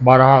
12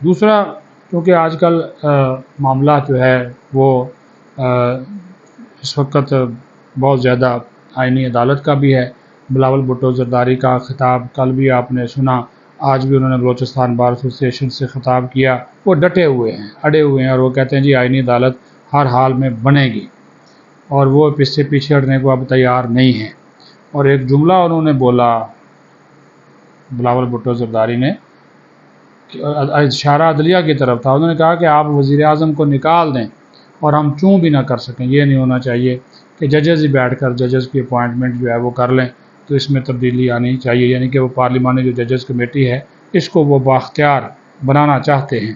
دوسرا، کیونکہ آج کل معاملہ جو ہے وہ اس وقت بہت زیادہ آئینی عدالت کا بھی ہے۔ بلاول بھٹو زرداری کا خطاب کل بھی آپ نے سنا، آج بھی انہوں نے بلوچستان بار ایسوسی ایشن سے خطاب کیا۔ وہ ڈٹے ہوئے ہیں، اڑے ہوئے ہیں، اور وہ کہتے ہیں جی آئینی عدالت ہر حال میں بنے گی، اور وہ اس سے پیچھے ہٹنے کو اب تیار نہیں ہیں۔ اور ایک جملہ انہوں نے بولا بلاول بھٹو زرداری نے، اشارہ عدلیہ کی طرف تھا، انہوں نے کہا کہ آپ وزیر اعظم کو نکال دیں اور ہم چوں بھی نہ کر سکیں، یہ نہیں ہونا چاہیے کہ ججز ہی بیٹھ کر ججز کی اپوائنٹمنٹ جو ہے وہ کر لیں، تو اس میں تبدیلی آنی چاہیے، یعنی کہ وہ پارلیمانی جو ججز کمیٹی ہے اس کو وہ بااختیار بنانا چاہتے ہیں۔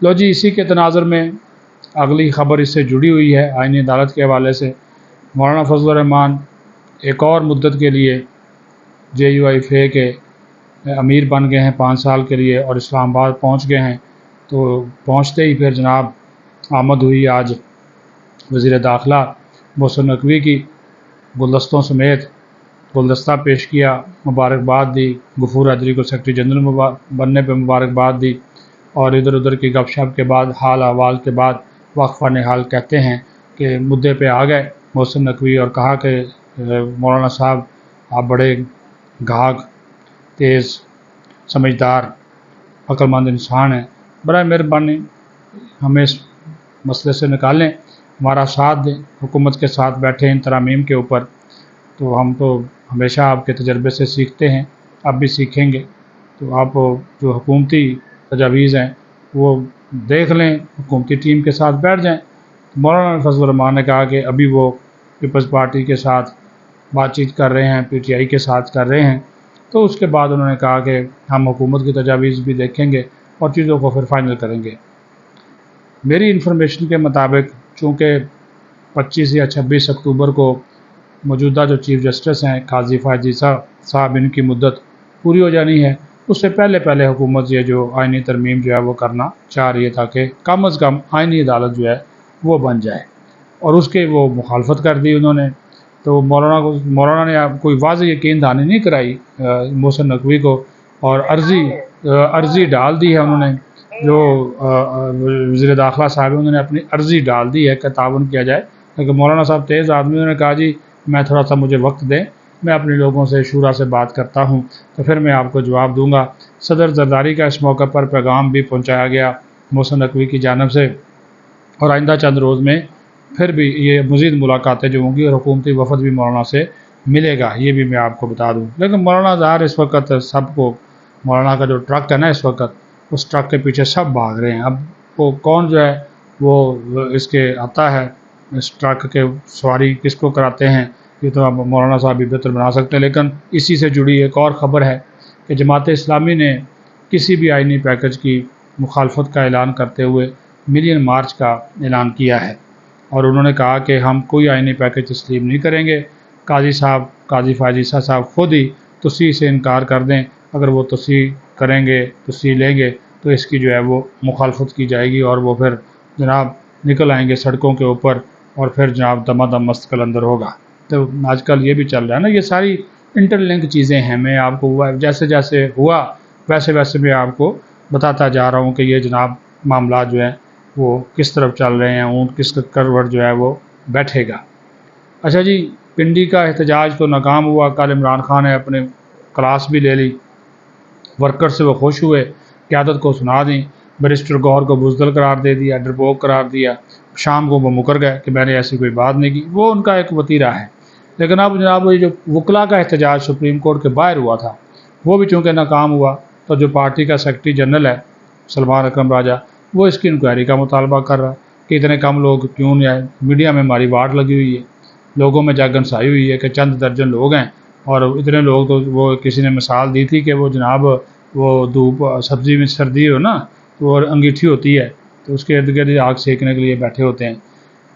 لو جی، اسی کے تناظر میں اگلی خبر اس سے جڑی ہوئی ہے آئینی عدالت کے حوالے سے۔ مولانا فضل الرحمان ایک اور مدت کے لیے JUIFA کے امیر بن گئے ہیں 5 سال کے لیے، اور اسلام آباد پہنچ گئے ہیں۔ تو پہنچتے ہی پھر جناب آمد ہوئی آج وزیر داخلہ محسن نقوی کی، گلدستوں سمیت گلدستہ پیش کیا، مبارکباد دی، غفور حیدری کو سیکرٹری جنرل بننے پہ مبارکباد دی، اور ادھر ادھر کی گپ شپ کے بعد، حال احوال کے بعد وقفہ نہال کہتے ہیں کہ مدعے پہ آ گئے محسن نقوی، اور کہا کہ مولانا صاحب آپ بڑے گھاگ، تیز، سمجھدار، عقل مند انسان ہیں، برائے مہربانی ہمیں اس مسئلے سے نکالیں، ہمارا ساتھ دیں، حکومت کے ساتھ بیٹھیں ان ترامیم کے اوپر۔ تو ہم تو ہمیشہ آپ کے تجربے سے سیکھتے ہیں، اب بھی سیکھیں گے، تو آپ جو حکومتی تجاویز ہیں وہ دیکھ لیں، حکومتی ٹیم کے ساتھ بیٹھ جائیں۔ مولانا فضل الرحمان نے کہا کہ ابھی وہ پیپلز پارٹی کے ساتھ بات چیت کر رہے ہیں، PTI کے ساتھ کر رہے ہیں، تو اس کے بعد انہوں نے کہا کہ ہم حکومت کی تجاویز بھی دیکھیں گے اور چیزوں کو پھر فائنل کریں گے۔ میری انفارمیشن کے مطابق چونکہ 25 یا 26 اکتوبر کو موجودہ جو چیف جسٹس ہیں قاضی فائز عیسیٰ صاحب، ان کی مدت پوری ہو جانی ہے، اس سے پہلے حکومت یہ جو آئینی ترمیم جو ہے وہ کرنا چاہ رہی ہے، تاکہ کم از کم آئینی عدالت جو ہے وہ بن جائے، اور اس کے وہ مخالفت کر دی انہوں نے۔ تو مولانا نے آپ کوئی واضح یقین دہانی نہیں کرائی محسن نقوی کو، اور عرضی ڈال دی ہے انہوں نے، جو وزیر داخلہ صاحب انہوں نے اپنی عرضی ڈال دی ہے کہ تعاون کیا جائے، کیونکہ مولانا صاحب تیز آدمی، انہوں نے کہا جی میں تھوڑا سا مجھے وقت دیں، میں اپنے لوگوں سے شورا سے بات کرتا ہوں تو پھر میں آپ کو جواب دوں گا۔ صدر زرداری کا اس موقع پر پیغام بھی پہنچایا گیا محسن نقوی کی جانب سے، اور آئندہ چند روز میں پھر بھی یہ مزید ملاقاتیں جو ہوں گی، اور حکومتی وفد بھی مولانا سے ملے گا، یہ بھی میں آپ کو بتا دوں۔ لیکن مولانا ظاہر اس وقت سب کو، مولانا کا جو ٹرک ہے نا اس وقت، اس ٹرک کے پیچھے سب بھاگ رہے ہیں۔ اب وہ کون جو ہے وہ اس کے آتا ہے، اس ٹرک کے سواری کس کو کراتے ہیں، یہ تو اب مولانا صاحب بھی بہتر بنا سکتے ہیں۔ لیکن اسی سے جڑی ایک اور خبر ہے کہ جماعت اسلامی نے کسی بھی آئینی پیکج کی مخالفت کا اعلان کرتے ہوئے ملین مارچ کا اعلان کیا ہے، اور انہوں نے کہا کہ ہم کوئی آئینی پیکج تسلیم نہیں کریں گے۔ قاضی فائز عیسیٰ صاحب خود ہی تصحیح سے انکار کر دیں، اگر وہ تصحیح کریں گے، تصحیح لیں گے تو اس کی جو ہے وہ مخالفت کی جائے گی، اور وہ پھر جناب نکل آئیں گے سڑکوں کے اوپر، اور پھر جناب دما دم مستقل اندر ہوگا۔ تو آج کل یہ بھی چل رہا ہے نا، یہ ساری انٹر لنک چیزیں ہیں، میں آپ کو جیسے جیسے ہوا ویسے ویسے میں آپ کو بتاتا جا رہا ہوں کہ یہ جناب معاملات جو ہیں وہ کس طرف چل رہے ہیں، اونٹ کس کروٹ جو ہے وہ بیٹھے گا۔ اچھا جی، پنڈی کا احتجاج تو ناکام ہوا، کل عمران خان نے اپنے کلاس بھی لے لی، ورکر سے وہ خوش ہوئے، قیادت کو سنا دیں، بیرسٹر گوہر کو بزدل قرار دے دیا، ڈرپوک قرار دیا، شام کو وہ مکر گئے کہ میں نے ایسی کوئی بات نہیں کی، وہ ان کا ایک وتیرہ ہے۔ لیکن اب جناب یہ جو وکلا کا احتجاج سپریم کورٹ کے باہر ہوا تھا، وہ بھی چونکہ ناکام ہوا، تو جو پارٹی کا سیکرٹری جنرل ہے سلمان اکرم راجہ، وہ اس کی انکوائری کا مطالبہ کر رہا ہے کہ اتنے کم لوگ کیوں نہیں آئے، میڈیا میں ہماری واٹ لگی ہوئی ہے، لوگوں میں جاگنسائی ہوئی ہے کہ چند درجن لوگ ہیں، اور اتنے لوگ تو وہ کسی نے مثال دی تھی کہ وہ جناب وہ دھوپ سبزی میں سردی ہو نا، تو وہ انگیٹھی ہوتی ہے تو اس کے ارد گرد آگ سینکنے کے لیے بیٹھے ہوتے ہیں۔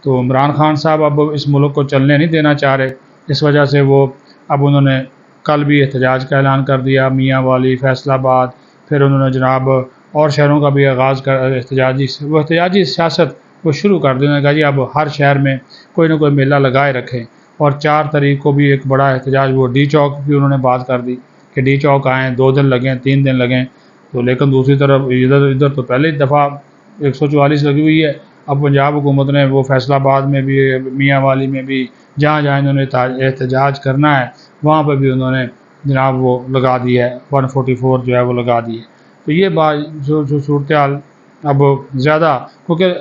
تو عمران خان صاحب اب اس ملک کو چلنے نہیں دینا چاہ رہے، اس وجہ سے وہ اب انہوں نے کل بھی احتجاج کا اعلان کر دیا، میاں والی، فیصل آباد، پھر انہوں نے جناب اور شہروں کا بھی آغاز کر احتجاجی سیاست وہ شروع کر دی۔ انہوں نے کہا جی اب ہر شہر میں کوئی نہ کوئی میلہ لگائے رکھیں، اور 4 تاریخ کو بھی ایک بڑا احتجاج، وہ ڈی چوک بھی انہوں نے بات کر دی کہ ڈی چوک آئیں، 2 دن لگیں، 3 دن لگیں، تو لیکن دوسری طرف ادھر تو پہلے ہی دفعہ 144 لگی ہوئی ہے. اب پنجاب حکومت نے وہ فیصل آباد میں بھی، میاں والی میں بھی، جہاں جہاں انہوں نے احتجاج کرنا ہے وہاں پہ بھی انہوں نے جناب وہ لگا دی ہے، 144 جو ہے وہ لگا دی ہے. تو یہ بات جو صورتحال اب زیادہ، کیونکہ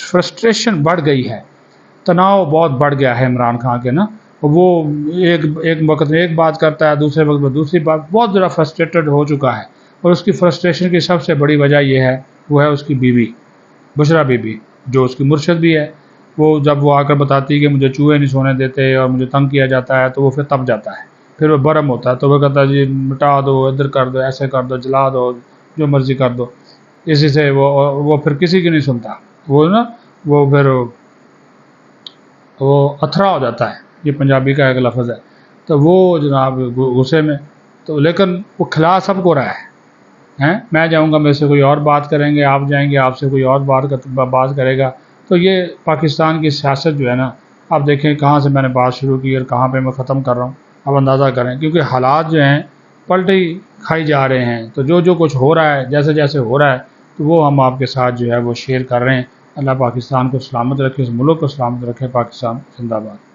فرسٹریشن بڑھ گئی ہے، تناؤ بہت بڑھ گیا ہے عمران خان کے نا. وہ ایک وقت میں ایک بات کرتا ہے، دوسرے وقت میں دوسری بات، بہت ذرا فرسٹریٹڈ ہو چکا ہے. اور اس کی فرسٹریشن کی سب سے بڑی وجہ یہ ہے، وہ ہے اس کی بیوی بشرا بی بی، جو اس کی مرشد بھی ہے. وہ جب وہ آ کر بتاتی ہے کہ مجھے چوہے نہیں سونے دیتے اور مجھے تنگ کیا جاتا ہے، تو وہ پھر تب جاتا ہے، پھر وہ برہم ہوتا ہے. تو وہ کہتا ہے جی مٹا دو، ادھر کر دو، ایسے کر دو، جلا دو، جو مرضی کر دو. اسی سے وہ پھر کسی کی نہیں سنتا. وہ نا وہ پھر وہ اتھرا ہو جاتا ہے، یہ پنجابی کا ایک لفظ ہے. تو وہ جناب غصے میں، تو لیکن وہ کھلا سب کو رہا ہے. میں جاؤں گا، میرے سے کوئی اور بات کریں گے، آپ جائیں گے، آپ سے کوئی اور بات کرے گا. تو یہ پاکستان کی سیاست جو ہے نا، آپ دیکھیں کہاں سے میں نے بات شروع کی اور کہاں پہ میں ختم کر رہا ہوں. اب اندازہ کریں، کیونکہ حالات جو ہیں پلٹی کھائی جا رہے ہیں. تو جو کچھ ہو رہا ہے، جیسے جیسے ہو رہا ہے، تو وہ ہم آپ کے ساتھ جو ہے وہ شیئر کر رہے ہیں. اللہ پاکستان کو سلامت رکھے، اس ملک کو سلامت رکھے. پاکستان زندہ باد.